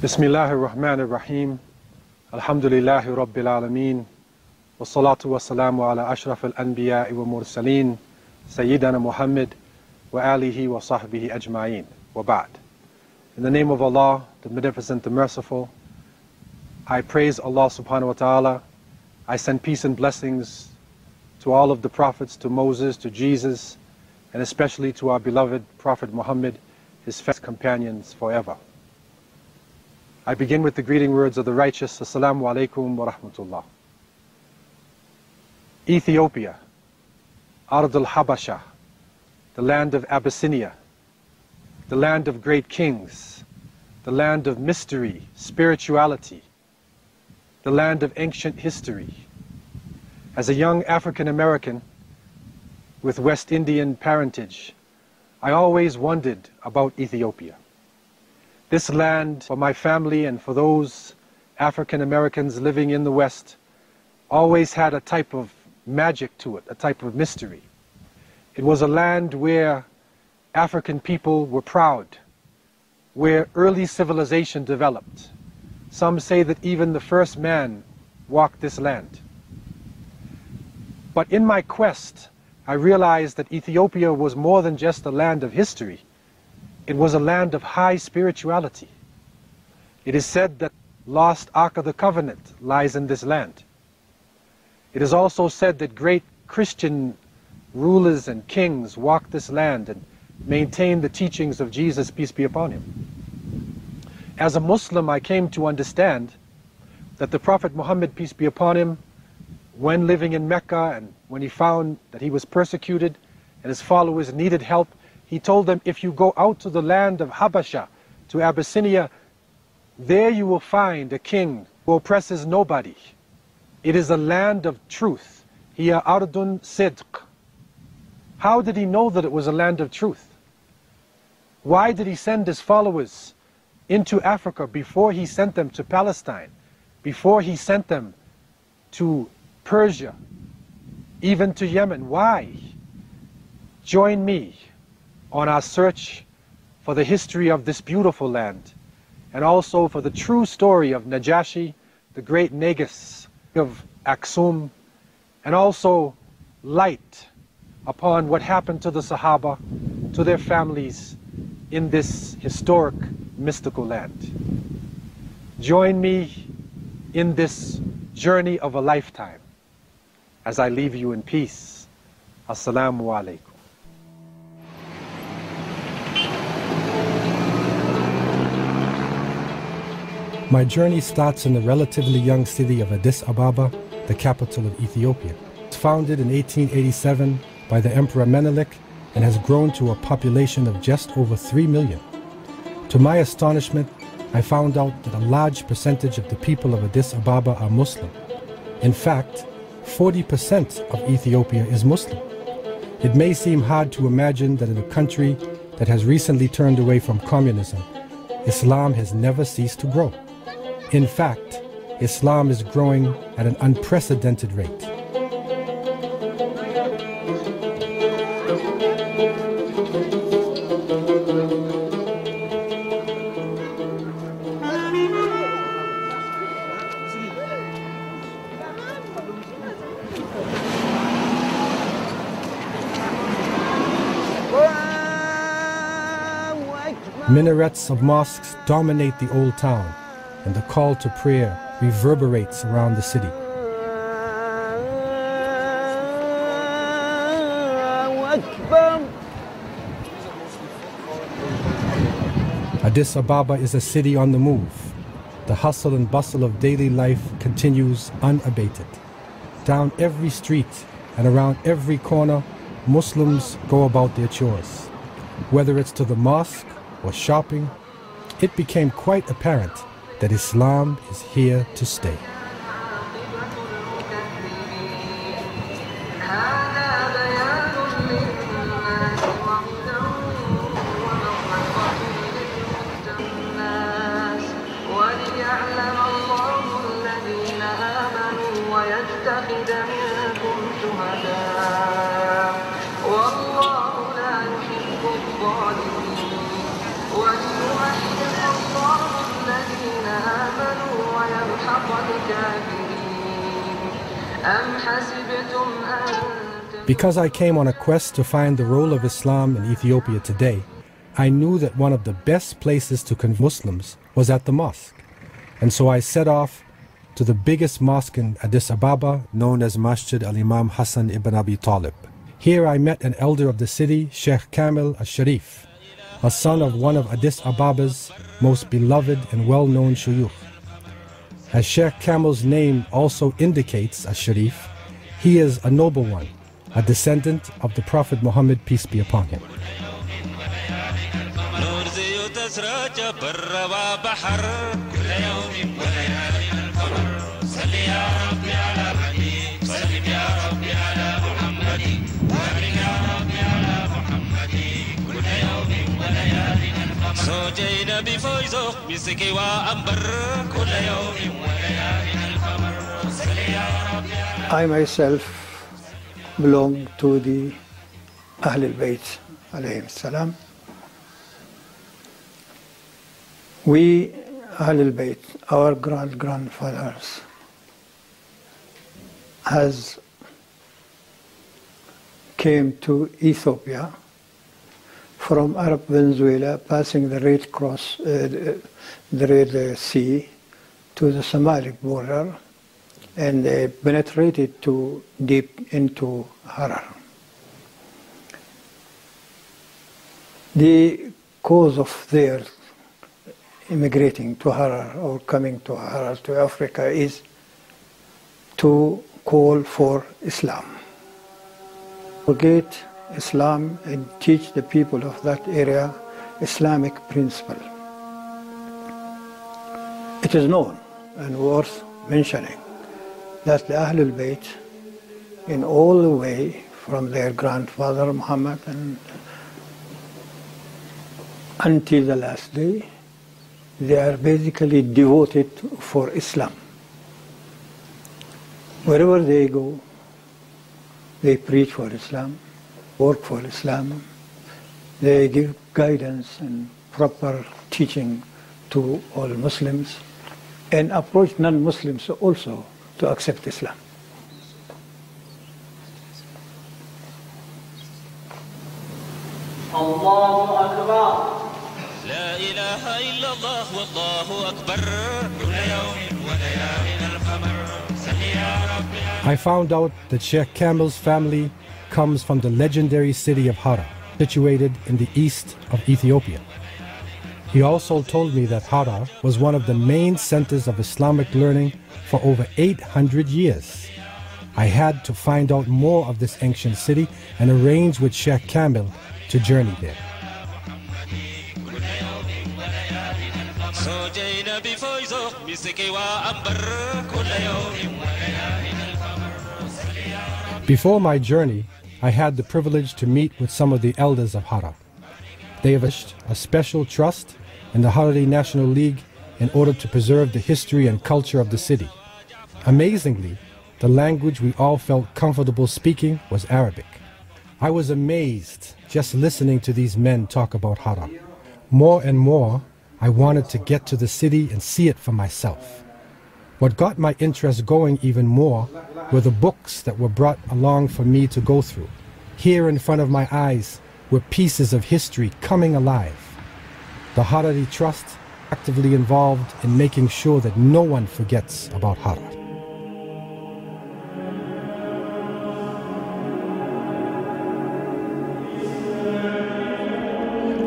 Bismillahir Rahmanir Rahim. Alhamdulillahi Rabbil Alameen. Wassalatu wassalamu ala ashraf al-anbiya wa mursaleen. Sayyidina Muhammad wa alihi wa sahbihi ajma'een. Wa ba'd. In the name of Allah, the Magnificent, the Merciful, I praise Allah subhanahu wa ta'ala. I send peace and blessings to all of the prophets, to Moses, to Jesus, and especially to our beloved Prophet Muhammad, his faithful companions forever. I begin with the greeting words of the righteous. Assalamu alaikum wa rahmatullah. Ethiopia, Ard al-Habasha, the land of Abyssinia, the land of great kings, the land of mystery, spirituality, the land of ancient history. As a young African American with West Indian parentage, I always wondered about Ethiopia. This land, for my family and for those African Americans living in the West, always had a type of magic to it, a type of mystery. It was a land where African people were proud, where early civilization developed. Some say that even the first man walked this land. But in my quest, I realized that Ethiopia was more than just a land of history. It was a land of high spirituality. It is said that lost Ark of the Covenant lies in this land. It is also said that great Christian rulers and kings walked this land and maintained the teachings of Jesus, peace be upon him. As a Muslim, I came to understand that the Prophet Muhammad, peace be upon him, when living in Mecca and when he found that he was persecuted and his followers needed help, he told them, if you go out to the land of Habasha, to Abyssinia, there you will find a king who oppresses nobody. It is a land of truth. Hiya ardun sidq. How did he know that it was a land of truth? Why did he send his followers into Africa before he sent them to Palestine, before he sent them to Persia, even to Yemen? Why? Join me on our search for the history of this beautiful land, and also for the true story of Najashi, the great Negus of Aksum, and also light upon what happened to the Sahaba, to their families in this historic, mystical land. Join me in this journey of a lifetime as I leave you in peace. Assalamu alaikum. My journey starts in the relatively young city of Addis Ababa, the capital of Ethiopia. It was founded in 1887 by the Emperor Menelik and has grown to a population of just over 3 million. To my astonishment, I found out that a large percentage of the people of Addis Ababa are Muslim. In fact, 40% of Ethiopia is Muslim. It may seem hard to imagine that in a country that has recently turned away from communism, Islam has never ceased to grow. In fact, Islam is growing at an unprecedented rate. Minarets of mosques dominate the old town, and the call to prayer reverberates around the city. Addis Ababa is a city on the move. The hustle and bustle of daily life continues unabated. Down every street and around every corner, Muslims go about their chores. Whether it's to the mosque or shopping, it became quite apparent that Islam is here to stay. وليمحص الله الذين Because I came on a quest to find the role of Islam in Ethiopia today, I knew that one of the best places to convert Muslims was at the mosque. And so I set off to the biggest mosque in Addis Ababa, known as Masjid al-Imam Hassan ibn Abi Talib. Here I met an elder of the city, Sheikh Kamil al-Sharif, a son of one of Addis Ababa's most beloved and well-known shuyukh. As Sheikh Kamil's name also indicates, al-Sharif, he is a noble one, a descendant of the Prophet Muhammad, peace be upon him. I myself belong to the Ahl al-Bayt alayhim salam. We Ahl al-Bayt, our grandfathers, has came to Ethiopia from Arab Venezuela, passing the Red Cross, the Red Sea, to the Somali border, and they penetrated deep into Harar. The cause of their immigrating to Harar or coming to Harar, to Africa, is to call for Islam. Forget Islam and teach the people of that area Islamic principle. It is known and worth mentioning that the Ahl al-Bayt, in all the way from their grandfather Muhammad and until the last day, they are basically devoted for Islam. Wherever they go, they preach for Islam, work for Islam. They give guidance and proper teaching to all Muslims and approach non-Muslims also to accept Islam. Allahu Akbar. لا إله إلا الله والله أكبر كل يوم وليالي القمر صل يا ربي. I found out that Sheikh Kamil's family comes from the legendary city of Harar, situated in the east of Ethiopia. He also told me that Harar was one of the main centers of Islamic learning for over 800 years. I had to find out more of this ancient city and arrange with Sheikh Kamil to journey there. Before my journey, I had the privilege to meet with some of the elders of Harar. They have established a special trust in the Harari National League in order to preserve the history and culture of the city. Amazingly, the language we all felt comfortable speaking was Arabic. I was amazed just listening to these men talk about Harar. More and more, I wanted to get to the city and see it for myself. What got my interest going even more were the books that were brought along for me to go through. Here in front of my eyes were pieces of history coming alive. The Harari Trust actively involved in making sure that no one forgets about Harar.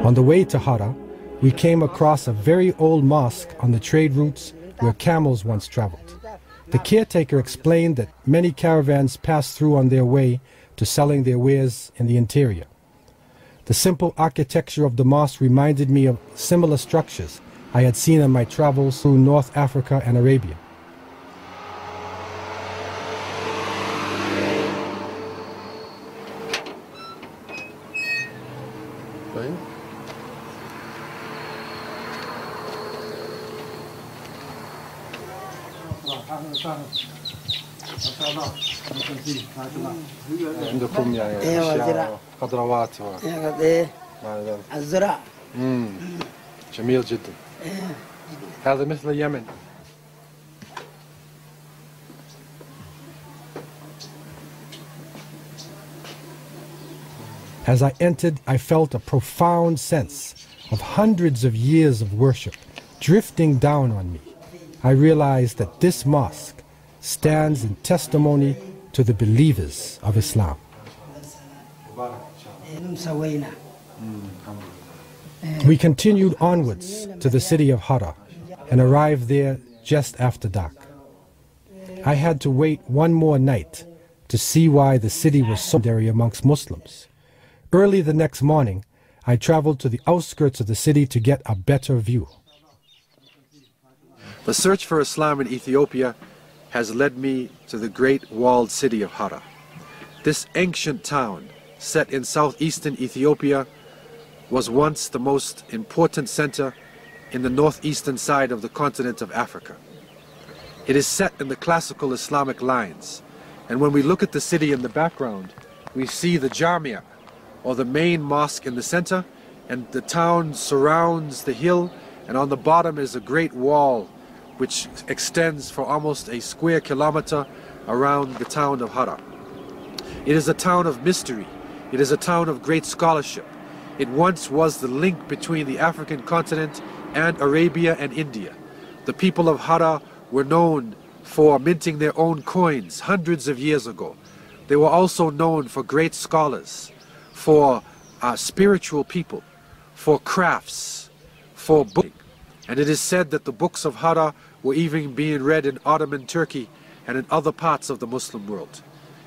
On the way to Harar, we came across a very old mosque on the trade routes where camels once traveled. The caretaker explained that many caravans passed through on their way to selling their wares in the interior. The simple architecture of the mosque reminded me of similar structures I had seen on my travels through North Africa and Arabia. عندكم يعني أشياء خضروات الزراعة. جميل جدا. هذا مثل اليمن. As I entered, I felt a profound sense of hundreds of years of worship drifting down on me. I realized that this mosque stands in testimony to the believers of Islam. We continued onwards to the city of Hara and arrived there just after dark. I had to wait one more night to see why the city was so legendary amongst Muslims. Early the next morning, I traveled to the outskirts of the city to get a better view. The search for Islam in Ethiopia has led me to the great walled city of Hara. This ancient town, set in southeastern Ethiopia, was once the most important center in the northeastern side of the continent of Africa. It is set in the classical Islamic lines, and when we look at the city in the background, we see the Jamia, or the main mosque in the center, and the town surrounds the hill, and on the bottom is a great wall which extends for almost a square kilometer around the town of Hara. It is a town of mystery. It is a town of great scholarship. It once was the link between the African continent and Arabia and India. The people of Hara were known for minting their own coins hundreds of years ago. They were also known for great scholars, for spiritual people, for crafts, for booking. And it is said that the books of Hara were even being read in Ottoman Turkey and in other parts of the Muslim world.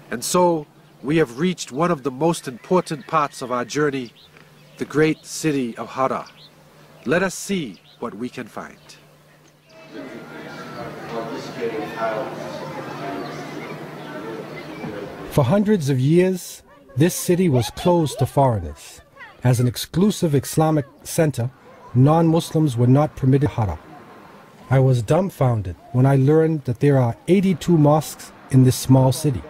And so we have reached one of the most important parts of our journey, the great city of Hara. Let us see what we can find. For hundreds of years, this city was closed to foreigners. As an exclusive Islamic center, non-Muslims were not permitted Hara. I was dumbfounded when I learned that there are 82 mosques in this small city.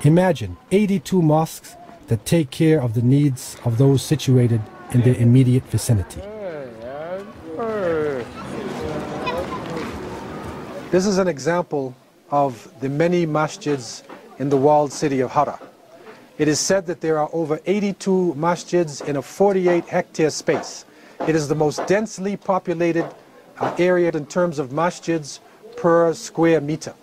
Imagine 82 mosques that take care of the needs of those situated in their immediate vicinity. This is an example of the many masjids in the walled city of Hara. It is said that there are over 82 masjids in a 48-hectare space. It is the most densely populated area in terms of masjids per square meter.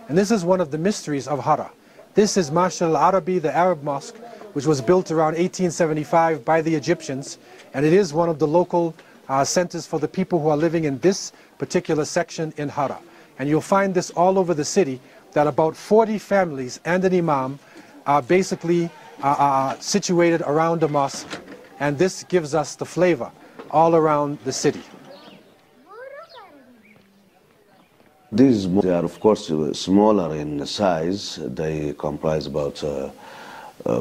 And this is one of the mysteries of Hara. This is Masjid al-Arabi, the Arab mosque, which was built around 1875 by the Egyptians, and it is one of the local centers for the people who are living in this particular section in Hara. And you'll find this all over the city, that about 40 families and an imam are basically situated around the mosque, and this gives us the flavor all around the city. These they are of course smaller in size. They comprise about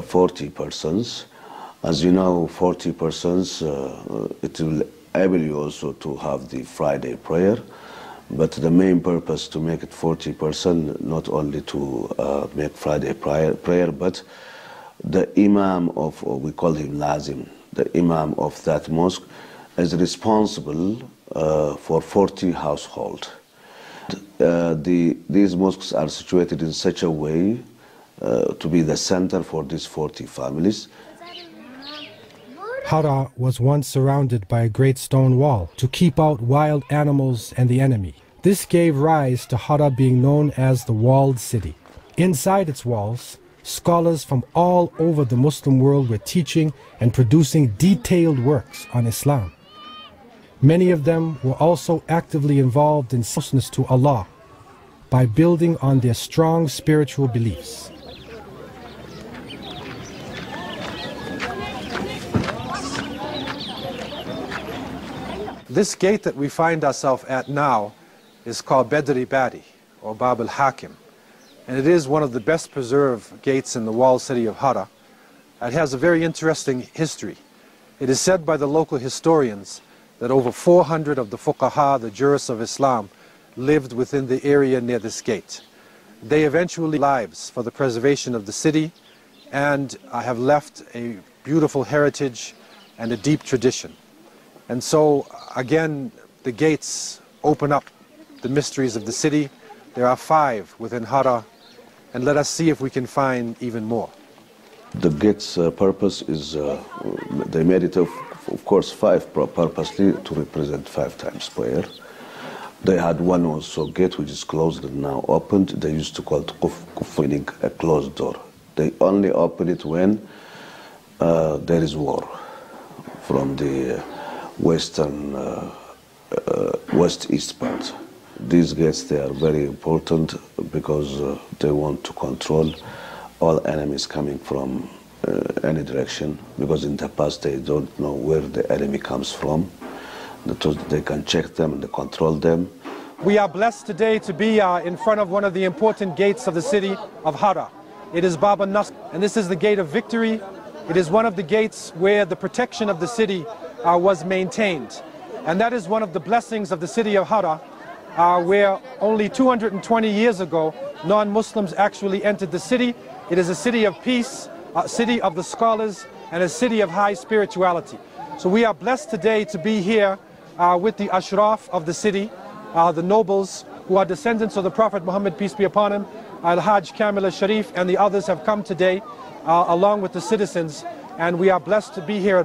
40 persons. As you know, 40 persons, it will enable you also to have the Friday prayer. But the main purpose to make it 40 persons, not only to make Friday prayer, but the imam of, or we call him lazim, the imam of that mosque is responsible for 40 households. These mosques are situated in such a way to be the center for these 40 families. Hara was once surrounded by a great stone wall to keep out wild animals and the enemy. This gave rise to Hara being known as the walled city. Inside its walls, scholars from all over the Muslim world were teaching and producing detailed works on Islam. Many of them were also actively involved in closeness to Allah by building on their strong spiritual beliefs. This gate that we find ourselves at now is called Bedri Badi, or Bab al-Hakim, and it is one of the best preserved gates in the walled city of Hara. It has a very interesting history. It is said by the local historians that over 400 of the fuqaha, the jurists of Islam, lived within the area near this gate. They eventually lives for the preservation of the city and have left a beautiful heritage and a deep tradition. And so, again, the gates open up the mysteries of the city. There are 5 within Hara, and let us see if we can find even more. The gate's purpose is, they made it, of course, 5 purposely to represent 5 times prayer. They had one also gate which is closed and now opened. They used to call it kuf, meaning a closed door. They only open it when there is war from the western, west-east part. These gates, they are very important because they want to control all enemies coming from any direction, because in the past they don't know where the enemy comes from. They can check them and control them. We are blessed today to be in front of one of the important gates of the city of Hara. It is Baba Nasr, and this is the gate of victory. It is one of the gates where the protection of the city was maintained. And that is one of the blessings of the city of Hara, where only 220 years ago, non-Muslims actually entered the city. It is a city of peace, a city of the scholars, and a city of high spirituality. So we are blessed today to be here with the ashraf of the city, the nobles who are descendants of the Prophet Muhammad, peace be upon him. Al-Hajj Kamil al-Sharif and the others have come today along with the citizens, and we are blessed to be here.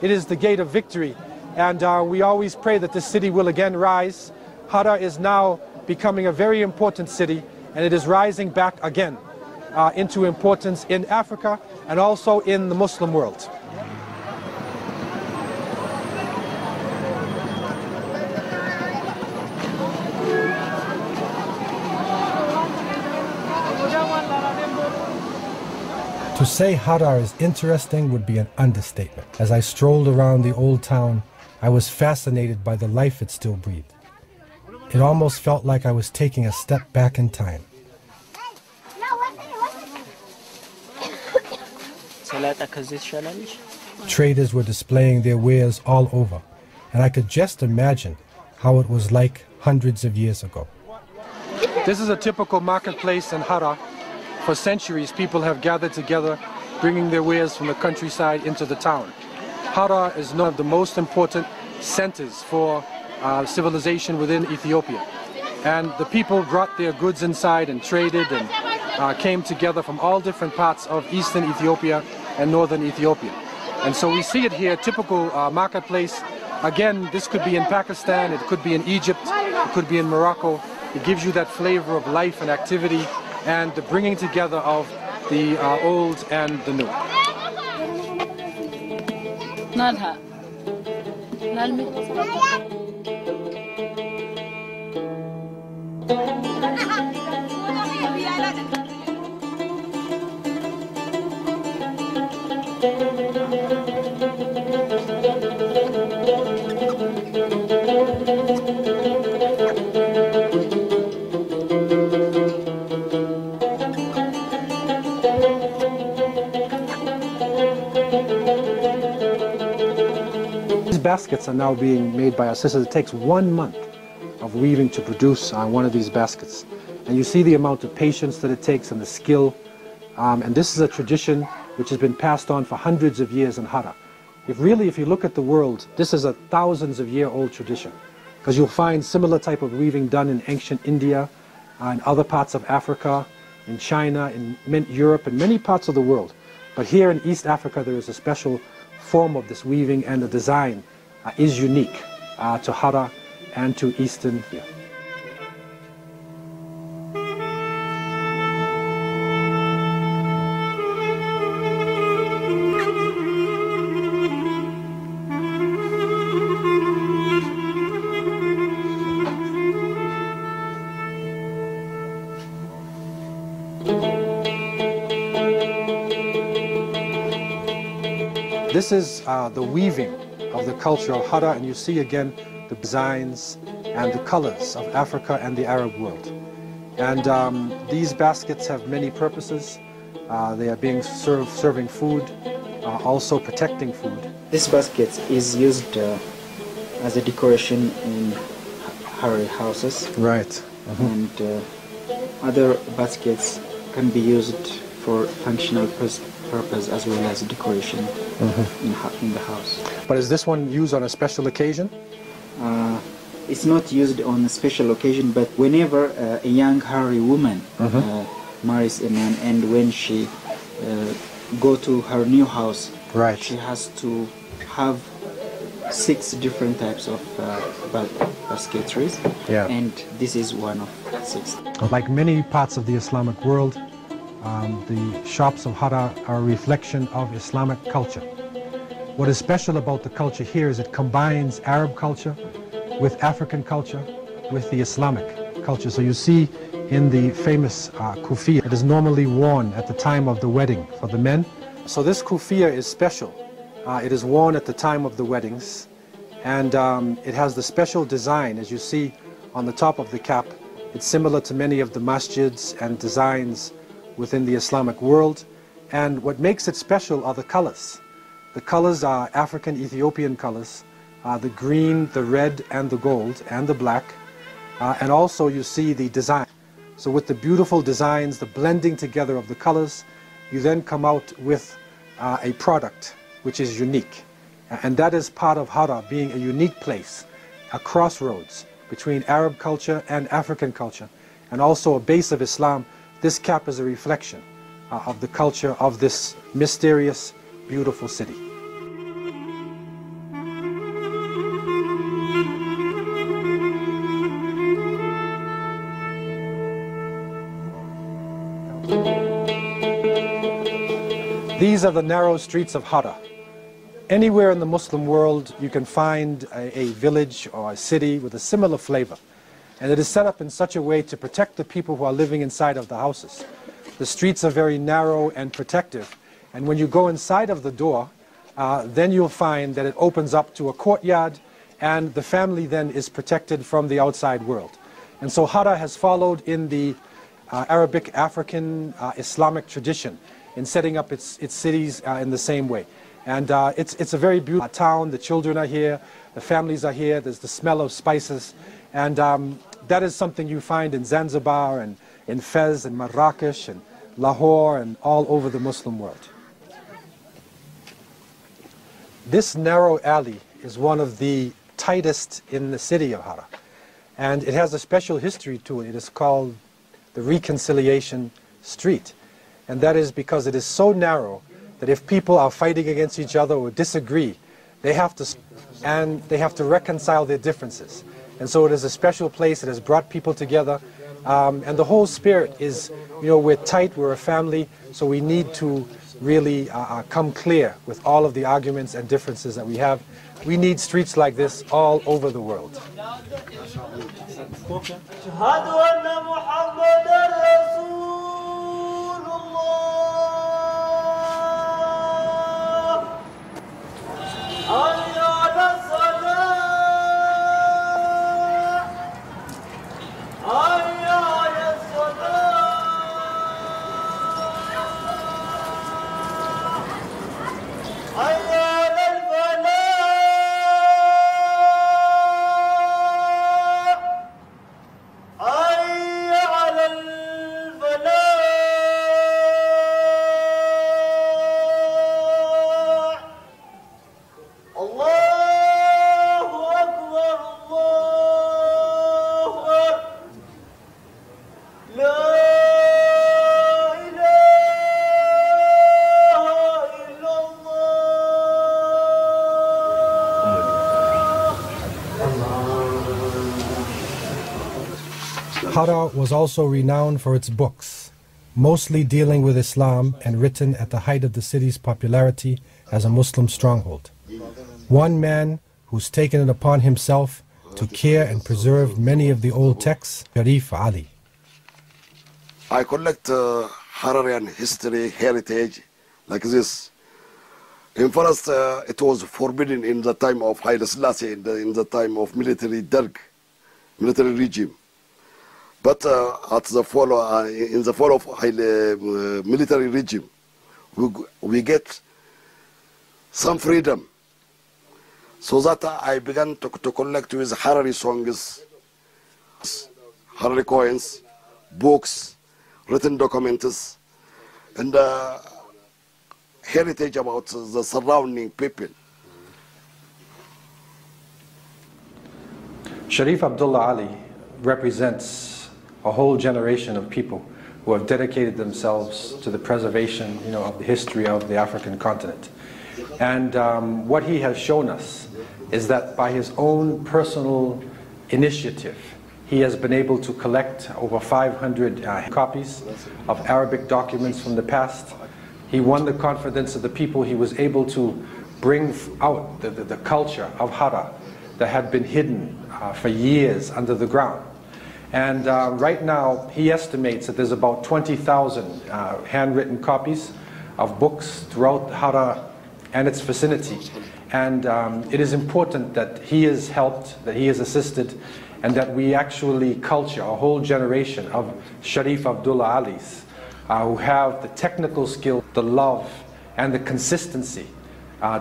It is the gate of victory, and we always pray that this city will again rise. Hara is now becoming a very important city, and it is rising back again into importance in Africa and also in the Muslim world. To say Hara is interesting would be an understatement. As I strolled around the old town, I was fascinated by the life it still breathed. It almost felt like I was taking a step back in time. Traders were displaying their wares all over, and I could just imagine how it was like hundreds of years ago. This is a typical marketplace in Hara. For centuries, people have gathered together, bringing their wares from the countryside into the town. Hara is one of the most important centers for civilization within Ethiopia. And the people brought their goods inside and traded and came together from all different parts of eastern Ethiopia and northern Ethiopia. And so we see it here, typical marketplace. Again, this could be in Pakistan, it could be in Egypt, it could be in Morocco. It gives you that flavor of life and activity and the bringing together of the old and the new. Baskets are now being made by our sisters. It takes 1 month of weaving to produce one of these baskets. And you see the amount of patience that it takes and the skill. And this is a tradition which has been passed on for hundreds of years in Hara. If you look at the world, this is a thousands of year old tradition. Because you'll find similar type of weaving done in ancient India, in other parts of Africa, in China, in Europe, and many parts of the world. But here in East Africa, there is a special form of this weaving, and the design is unique to Hara and to Eastern here. This is the weaving of the culture of Hara, and you see again the designs and the colors of Africa and the Arab world. And these baskets have many purposes. They are being serving food, also protecting food. This basket is used as a decoration in Hara houses. Right. And other baskets can be used for functional purpose as well as decoration in the house. But is this one used on a special occasion? It's not used on a special occasion, but whenever a young Hara woman marries a man, and when she go to her new house, Right. she has to have 6 different types of basketries, Yeah. and this is one of 6. Like many parts of the Islamic world, the shops of Hara are a reflection of Islamic culture. What is special about the culture here is it combines Arab culture with African culture with the Islamic culture. So you see in the famous kufiya, it is normally worn at the time of the wedding for the men. So this kufiya is special. It is worn at the time of the weddings, and it has the special design, as you see on the top of the cap. It's similar to many of the masjids and designs within the Islamic world. And what makes it special are the colors. The colors are African Ethiopian colors, the green, the red, and the gold, and the black. And also you see the design. So with the beautiful designs, the blending together of the colors, you then come out with a product which is unique. And that is part of Hara being a unique place, a crossroads between Arab culture and African culture, and also a base of Islam. This cap is a reflection of the culture of this mysterious, beautiful city. These are the narrow streets of Hara. Anywhere in the Muslim world you can find a village or a city with a similar flavor. And it is set up in such a way to protect the people who are living inside of the houses. The streets are very narrow and protective. And when you go inside of the door, then you'll find that it opens up to a courtyard, and the family then is protected from the outside world. And so Hara has followed in the Arabic, African, Islamic tradition in setting up its cities in the same way. And it's a very beautiful town. The children are here, the families are here, there's the smell of spices. And that is something you find in Zanzibar and in Fez and Marrakesh and Lahore and all over the Muslim world. This narrow alley is one of the tightest in the city of Hara. And it has a special history to it. It is called the Reconciliation Street. And that is because it is so narrow that if people are fighting against each other or disagree, they have to reconcile their differences. And so it is a special place. It has brought people together. And the whole spirit is, we're tight, we're a family, so we need to really come clear with all of the arguments and differences that we have. We need streets like this all over the world. Hara was also renowned for its books, mostly dealing with Islam and written at the height of the city's popularity as a Muslim stronghold. One man who's taken it upon himself to care and preserve many of the old texts, Sharif Ali. I collect Hararian history, heritage, like this. In first, it was forbidden in the time of Haile Selassie, in the time of military Derg, military regime. But in the fall of Haile military regime, we get some freedom. So that I began to collect with Harari songs, Harari coins, books, written documents, and heritage about the surrounding people. Sharif Abdullah Ali represents a whole generation of people who have dedicated themselves to the preservation, of the history of the African continent. And what he has shown us is that by his own personal initiative, he has been able to collect over 500 copies of Arabic documents from the past. He won the confidence of the people. He was able to bring out the culture of Hara that had been hidden for years under the ground. And right now, he estimates that there's about 20,000 handwritten copies of books throughout Hara and its vicinity. And it is important that he has helped, that he has assisted, and that we actually culture a whole generation of Sharif Abdullah Alis who have the technical skill, the love, and the consistency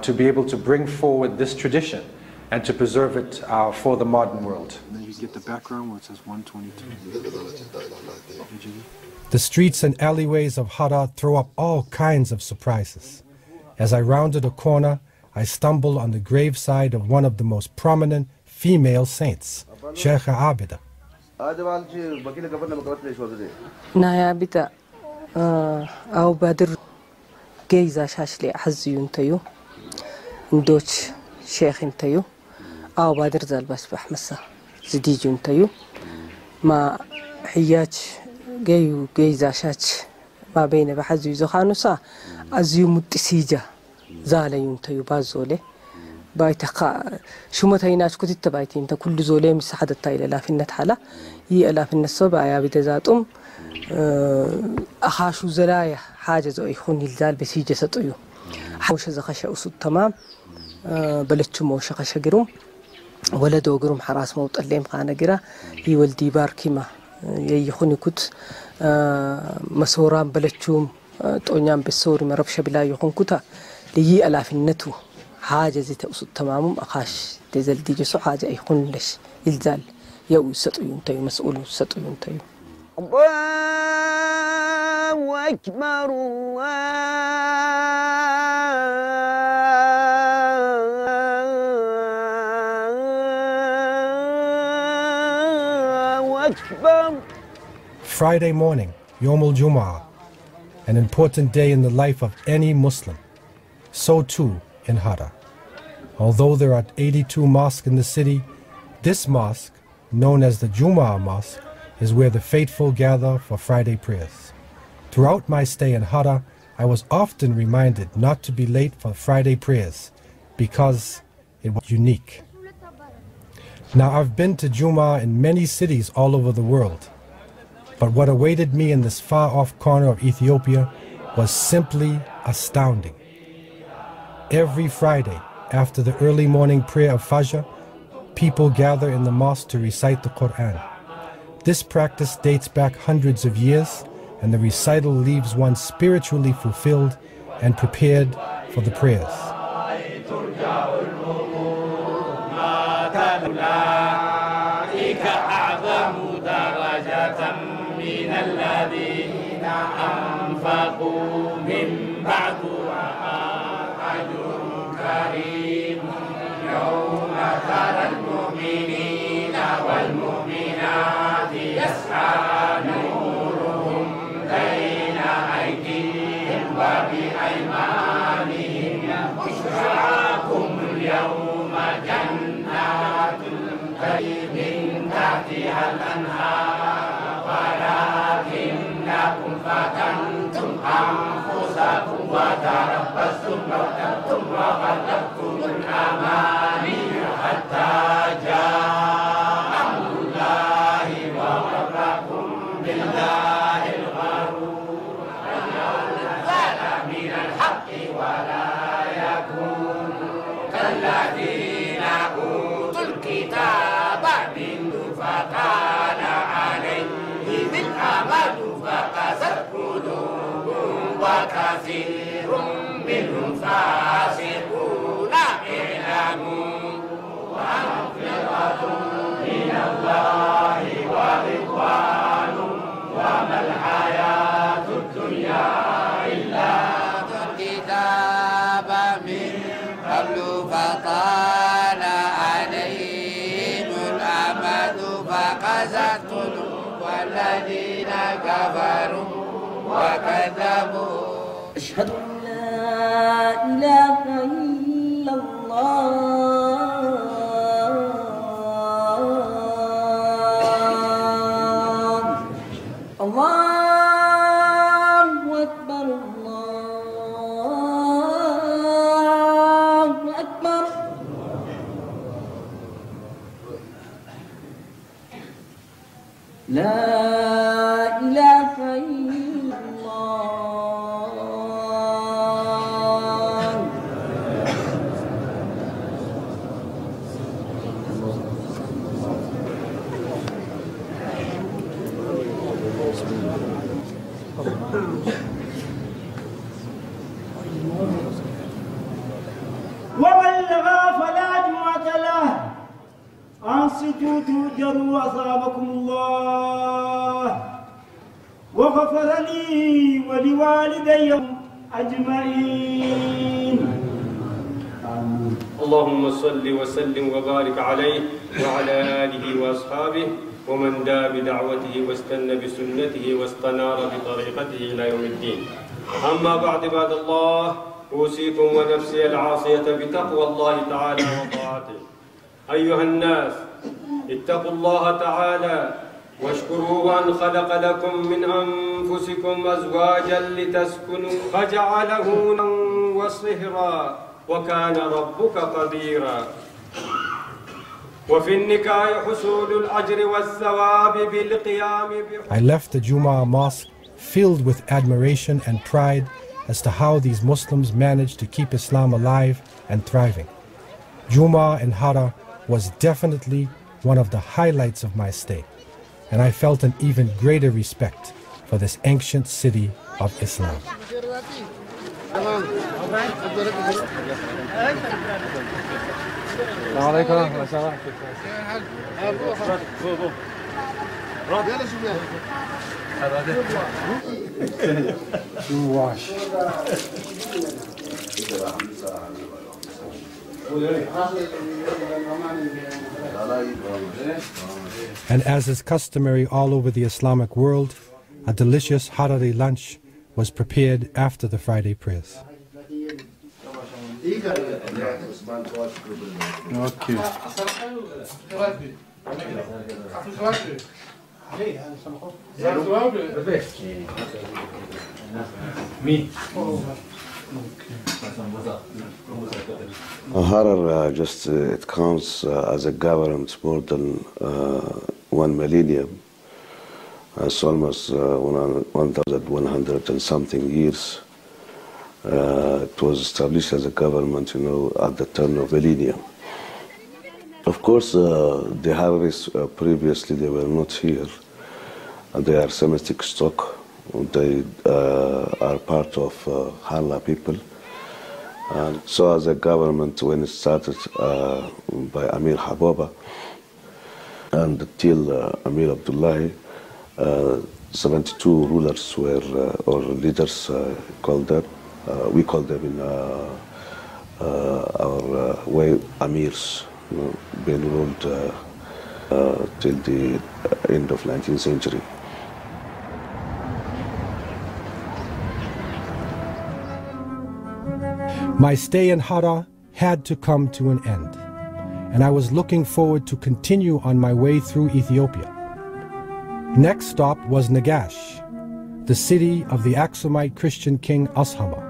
to be able to bring forward this tradition and to preserve it for the modern world. And then you get the background where it says 122. The streets and alleyways of Hara throw up all kinds of surprises. As I rounded a corner, I stumbled on the graveside of one of the most prominent female saints, Sheikh Abida. Nayabita au badir geiza shashli haziyun tayu ndoch sheikh tayu au badir zalbas bahmasa zidijun tayu ma hiyach geiza shach ما بين بحزي زخانوسا أزيو متسيجة زاليون تيو بازولي بايتقا شو متيناش كنت تبايتين تا كل زولي مساحة التايلة لا في النتحلة هي ألا في النصوبة يا بتزاتهم أخاشو زلايا حاجة زو يخوني الزال بسيجة ستويو حوش زخشة أسود تمام بلتشو موش خشة قروم ولا دو قروم حراس موت الليم خانة قرا هي والدي بار كيما يخوني كنت مسوران بلتشوم تونيان بالسوري مربشة بلا يخون كتا ليي ألا في النتو حاجة زي تأسد تمامهم أخاش تزل دي جسو حاجة يخون لش إلزال يو ستويون تيو مسؤول ستويون تيو الله أكبر الله أكبر. Friday morning, Yom al-Jum'ah, an important day in the life of any Muslim. So too in Hara. Although there are 82 mosques in the city, this mosque, known as the Jum'ah Mosque, is where the faithful gather for Friday prayers. Throughout my stay in Hara, I was often reminded not to be late for Friday prayers because it was unique. Now, I've been to Jum'ah in many cities all over the world. But what awaited me in this far-off corner of Ethiopia was simply astounding. Every Friday, after the early morning prayer of Fajr, people gather in the mosque to recite the Quran. This practice dates back hundreds of years, and the recital leaves one spiritually fulfilled and prepared for the prayers. من الذين أنفقوا من بعد أجر كريم يوم ترى المؤمنين والمؤمنات يسعى نورهم بين أيديهم وبأيمانهم بشراكم اليوم جنات تجري من تحتها الأنهار ولكنكم فتنتم أنفسكم وتربصتم وارتبتم وغلبتم الأماني حتى جاء أمر الله وغركم بالله الغرور نزل من الحق ولا يكون كالذين أوتوا الكتاب من فطال عليهم الأمد فقست قلوبهم وكثير منهم فاسقون اعلموا ومغفرة من الله ورضوان وما الحياة الدنيا إلا الكتاب من قبل فطال عليهم الأمد فقست قلوبهم والذين كفروا وكذبوا أشهد أن لا إله إلا الله الله أكبر الله أكبر لا إله إلا الله ومن لغى فلا جمعة له أنصتوا تؤجروا أصابكم الله وغفر لي ولوالدي أجمعين اللهم صل وسلم وبارك عليه وعلى آله وأصحابه ومن دعا بدعوته واستنى بسنته واستنار بطريقته إلى يوم الدين. أما بعد عباد الله أوصيكم ونفسي العاصية بتقوى الله تعالى وطاعته. أيها الناس اتقوا الله تعالى واشكروه أن خلق لكم من أنفسكم أزواجا لتسكنوا فجعله نوما وصهرا وكان ربك قديرا. وفي النكاح حصول الأجر والثواب بالقيام I left the Jumu'ah mosque filled with admiration and pride as to how these Muslims managed to keep Islam alive and thriving. Jumu'ah in Hara was definitely one of the highlights of my stay, and I felt an even greater respect for this ancient city of Islam. And as is customary all over the Islamic world, a delicious Harari lunch was prepared after the Friday prayers. Okay. Harar it counts as a government more than 1 millennium. It's almost 1,100 and something years. It was established as a government, at the turn of millennium. Of course, the Hararis previously they were not here. They are Semitic stock. They are part of Hala people. And so as a government, when it started by Amir Hababa and till Amir Abdullahi, 72 rulers were, or leaders called them. We call them in our way Amirs, been ruled till the end of 19th century. My stay in Hara had to come to an end, and I was looking forward to continue on my way through Ethiopia. Next stop was Nagash, the city of the Aksumite Christian king Ashama.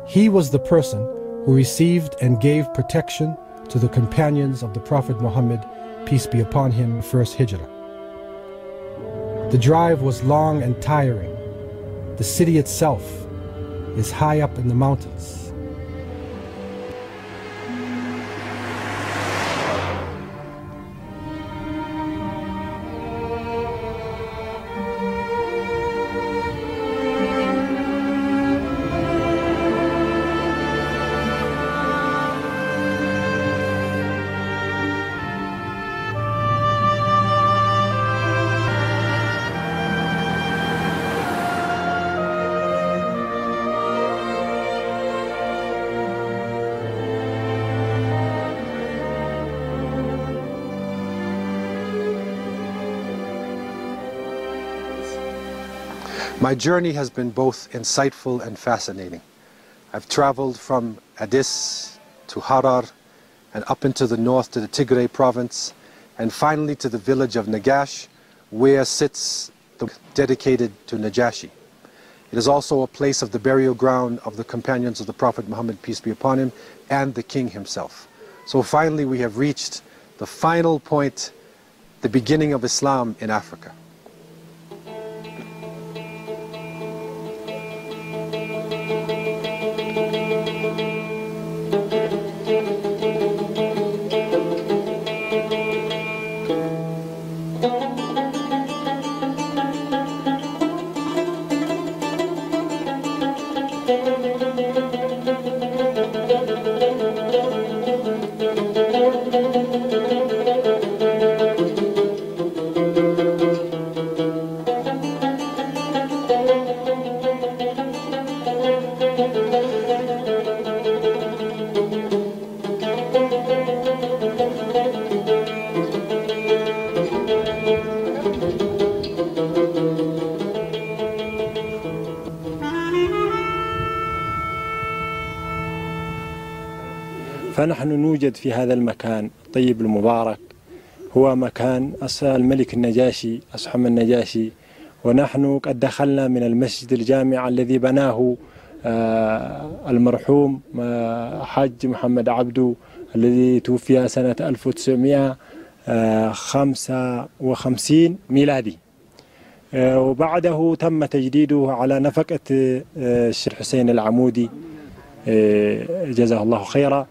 He was the person who received and gave protection to the companions of the Prophet Muhammad, peace be upon him, first Hijrah. The drive was long and tiring. The city itself is high up in the mountains. My journey has been both insightful and fascinating. I've traveled from Addis to Harar and up into the north to the Tigray province and finally to the village of Nagash, where sits the dedicated to Najashi. It is also a place of the burial ground of the companions of the Prophet Muhammad, peace be upon him, and the king himself. So finally we have reached the final point, the beginning of Islam in Africa. فنحن نوجد في هذا المكان الطيب المبارك، هو مكان الملك النجاشي أصحم النجاشي، ونحن قد دخلنا من المسجد الجامع الذي بناه المرحوم حاج محمد عبدو الذي توفي سنة 1955 ميلادي، وبعده تم تجديده على نفقة الشيخ حسين العمودي جزاه الله خيرا.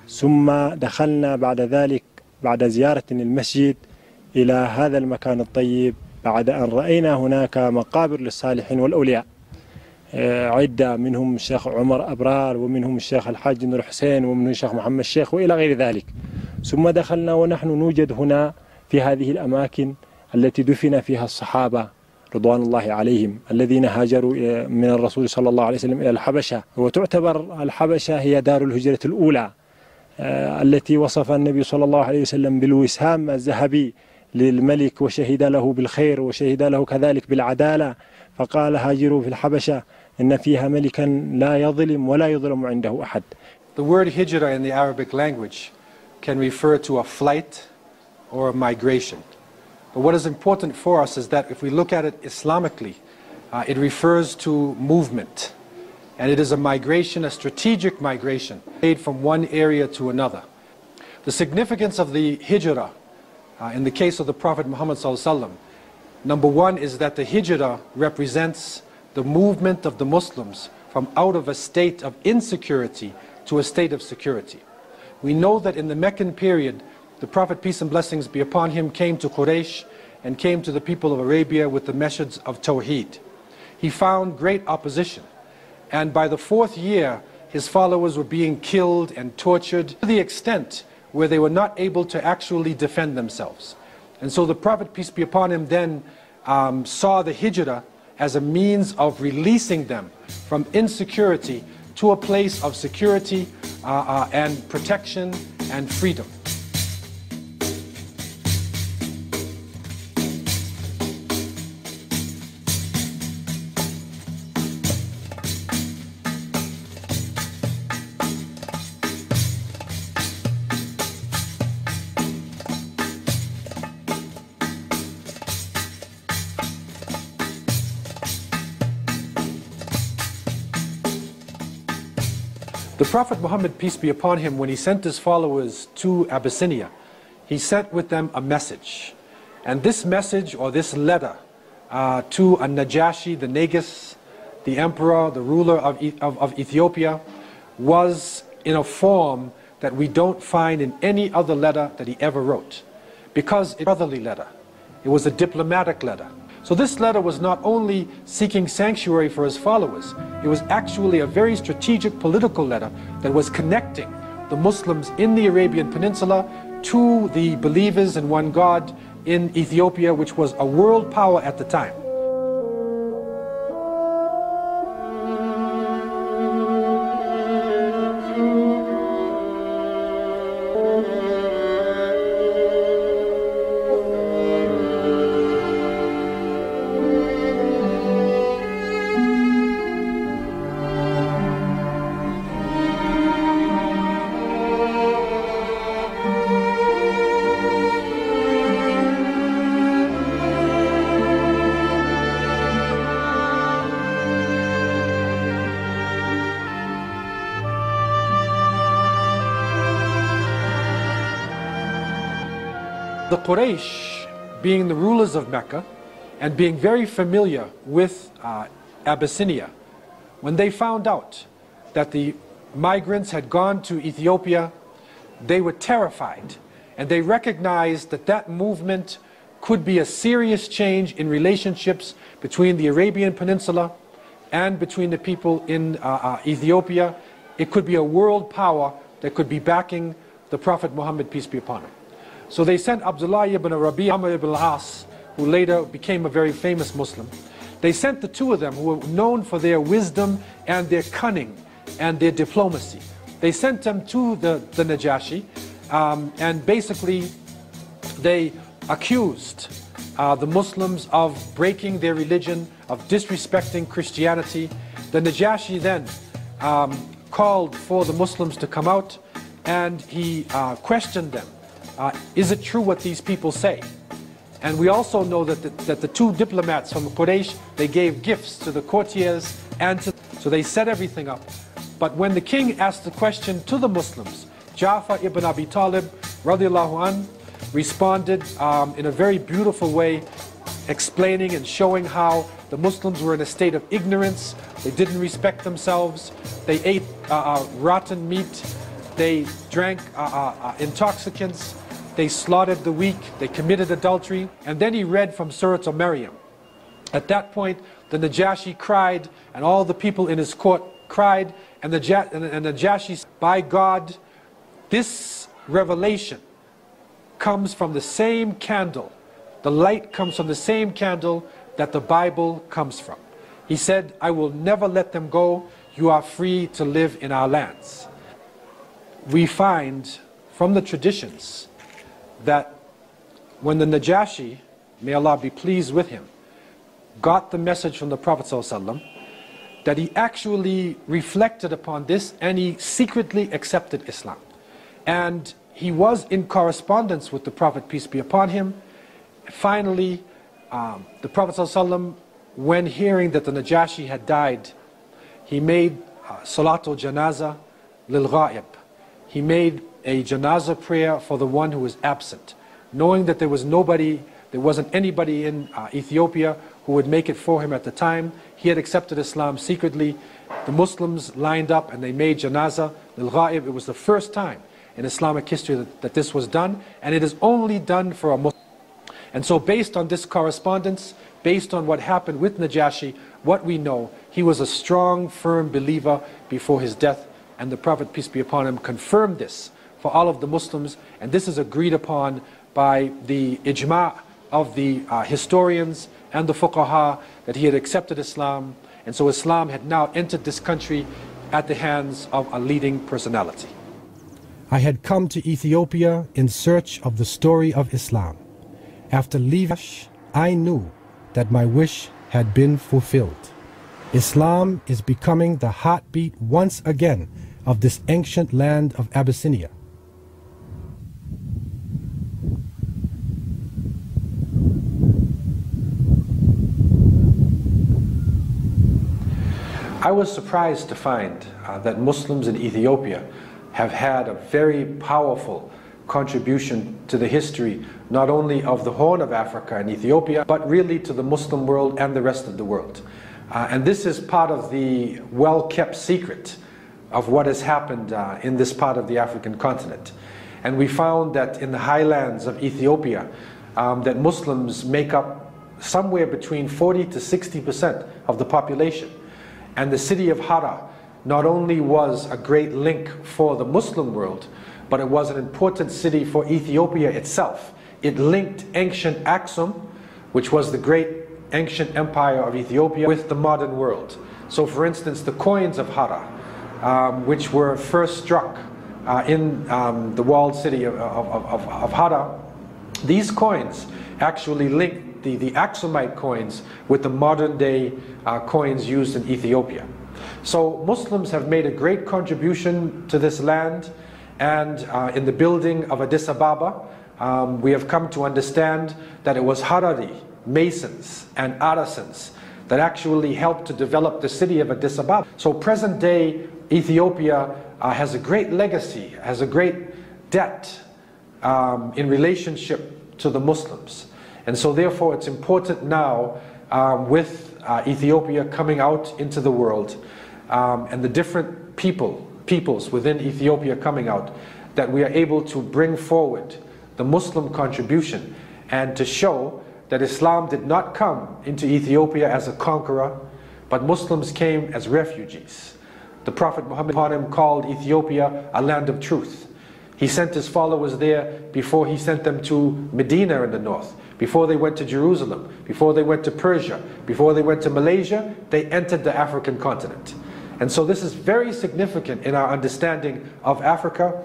ثم دخلنا بعد ذلك بعد زيارة المسجد إلى هذا المكان الطيب بعد أن رأينا هناك مقابر للصالحين والأولياء عدة، منهم الشيخ عمر أبرار ومنهم الشيخ الحاج نور حسين ومنهم الشيخ محمد الشيخ وإلى غير ذلك. ثم دخلنا ونحن نوجد هنا في هذه الأماكن التي دفن فيها الصحابة رضوان الله عليهم الذين هاجروا من الرسول صلى الله عليه وسلم إلى الحبشة، وتعتبر الحبشة هي دار الهجرة الأولى التي وصف النبي صلى الله عليه وسلم بالوسام الذهبي للملك وشهد له بالخير وشهد له كذلك بالعدالة، فقال هاجروا في الحبشة إن فيها ملكا لا يظلم ولا يظلم عنده أحد. The word hijra in the Arabic language can refer to a flight or a migration. But what is important for us is that if we look at it Islamically, it refers to movement. And it is a migration, a strategic migration, made from one area to another. The significance of the hijrah, in the case of the Prophet Muhammad ﷺ, number one is that the hijrah represents the movement of the Muslims from out of a state of insecurity to a state of security. We know that in the Meccan period, the Prophet, peace and blessings be upon him, came to Quraysh and came to the people of Arabia with the message of Tawheed. He found great opposition. And by the 4th year, his followers were being killed and tortured to the extent where they were not able to actually defend themselves. And so the Prophet, peace be upon him, then saw the hijrah as a means of releasing them from insecurity to a place of security and protection and freedom. The Prophet Muhammad, peace be upon him, when he sent his followers to Abyssinia, he sent with them a message. And this message, or this letter, to Najashi, the Negus, the emperor, the ruler of Ethiopia, was in a form that we don't find in any other letter that he ever wrote. Because it's a brotherly letter. It was a diplomatic letter. So this letter was not only seeking sanctuary for his followers, it was actually a very strategic political letter that was connecting the Muslims in the Arabian Peninsula to the believers in one God in Ethiopia, which was a world power at the time. The Quraysh, being the rulers of Mecca and being very familiar with Abyssinia, when they found out that the migrants had gone to Ethiopia, they were terrified, and they recognized that that movement could be a serious change in relationships between the Arabian Peninsula and between the people in Ethiopia. It could be a world power that could be backing the Prophet Muhammad, peace be upon him. So they sent Abdullah ibn Rabi' Amr ibn al-As, who later became a very famous Muslim. They sent the two of them, who were known for their wisdom and their cunning and their diplomacy. They sent them to the Najashi, and basically they accused the Muslims of breaking their religion, of disrespecting Christianity. The Najashi then called for the Muslims to come out, and he questioned them. Is it true what these people say? And we also know that the two diplomats from Quraysh, they gave gifts to the courtiers and so they set everything up. But when the king asked the question to the Muslims, Ja'far ibn Abi Talib radiallahu an responded in a very beautiful way, explaining and showing how the Muslims were in a state of ignorance. They didn't respect themselves. They ate rotten meat. They drank intoxicants. They slaughtered the weak. They committed adultery. And then he read from Surah Al-Maryam. At that point, the Najashi cried, and all the people in his court cried, and the Najashi said, by God, this revelation comes from the same candle. The light comes from the same candle that the Bible comes from. He said, I will never let them go. You are free to live in our lands. We find from the traditions that when the Najashi, may Allah be pleased with him, got the message from the Prophet ﷺ, that he actually reflected upon this and he secretly accepted Islam. And he was in correspondence with the Prophet, peace be upon him. Finally, the Prophet ﷺ, when hearing that the Najashi had died, he made Salatul Janaza lil Ghaib. He made a Janazah prayer for the one who was absent, knowing that there wasn't anybody in Ethiopia who would make it for him at the time. He had accepted Islam secretly. The Muslims lined up and they made Janazah lil Ghaib. It was the first time in Islamic history that this was done, and it is only done for a Muslim. And so based on this correspondence, based on what happened with Najashi, what we know, he was a strong, firm believer before his death, and the Prophet, peace be upon him, confirmed this for all of the Muslims, and this is agreed upon by the ijma' of the historians and the fuqaha, that he had accepted Islam, and so Islam had now entered this country at the hands of a leading personality. I had come to Ethiopia in search of the story of Islam. After leaving, I knew that my wish had been fulfilled. Islam is becoming the heartbeat once again of this ancient land of Abyssinia. I was surprised to find that Muslims in Ethiopia have had a very powerful contribution to the history, not only of the Horn of Africa and Ethiopia, but really to the Muslim world and the rest of the world. And this is part of the well-kept secret of what has happened in this part of the African continent. And we found that in the highlands of Ethiopia, that Muslims make up somewhere between 40 to 60% of the population. And the city of Hara not only was a great link for the Muslim world, but it was an important city for Ethiopia itself. It linked ancient Aksum, which was the great ancient empire of Ethiopia, with the modern world. So for instance, the coins of Hara, which were first struck in the walled city of Hara, these coins actually linked the Aksumite coins with the modern day coins used in Ethiopia. So Muslims have made a great contribution to this land, and in the building of Addis Ababa, we have come to understand that it was Harari masons and artisans that actually helped to develop the city of Addis Ababa. So present day Ethiopia has a great legacy, has a great debt in relationship to the Muslims. And so therefore it's important now with Ethiopia coming out into the world and the different peoples within Ethiopia coming out, that we are able to bring forward the Muslim contribution and to show that Islam did not come into Ethiopia as a conqueror, but Muslims came as refugees. The Prophet Muhammad upon him called Ethiopia a land of truth. He sent his followers there before he sent them to Medina in the north, before they went to Jerusalem, before they went to Persia, before they went to Malaysia, they entered the African continent. And so this is very significant in our understanding of Africa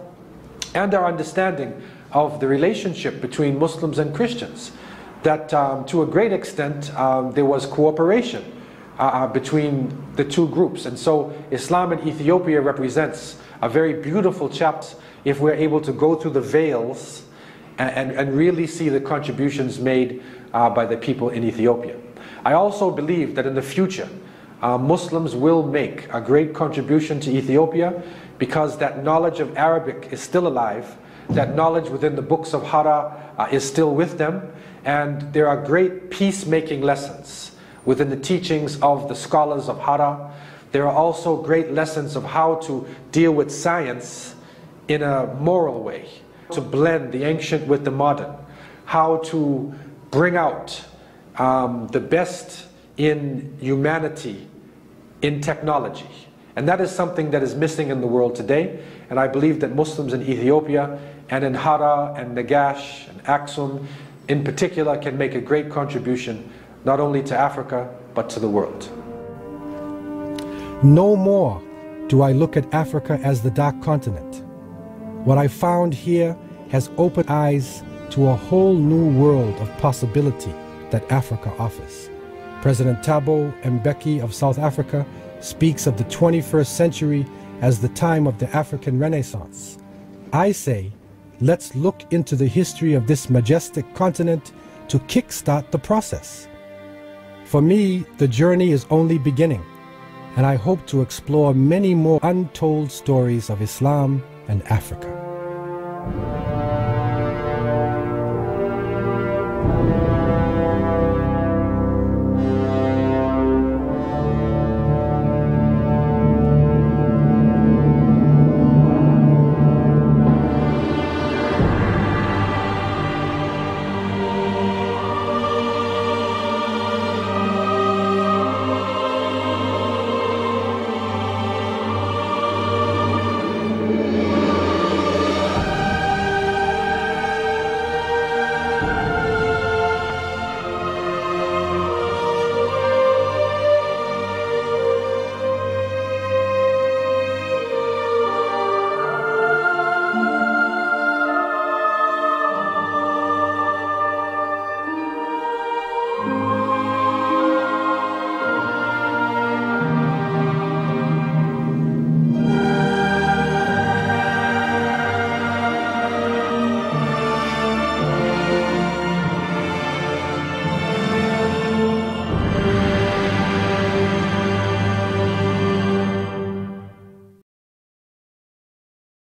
and our understanding of the relationship between Muslims and Christians, that to a great extent there was cooperation between the two groups. And so Islam in Ethiopia represents a very beautiful chapter if we're able to go through the veils and really see the contributions made by the people in Ethiopia. I also believe that in the future Muslims will make a great contribution to Ethiopia, because that knowledge of Arabic is still alive, that knowledge within the books of Hara is still with them, and there are great peacemaking lessons within the teachings of the scholars of Hara. There are also great lessons of how to deal with science in a moral way, to blend the ancient with the modern, how to bring out the best in humanity in technology. And that is something that is missing in the world today. And I believe that Muslims in Ethiopia and in Hara and Nagash and Aksum in particular can make a great contribution not only to Africa but to the world. No more do I look at Africa as the dark continent. What I found here has opened eyes to a whole new world of possibility that Africa offers. President Thabo Mbeki of South Africa speaks of the 21st century as the time of the African Renaissance. I say, let's look into the history of this majestic continent to kickstart the process. For me, the journey is only beginning, and I hope to explore many more untold stories of Islam and Africa.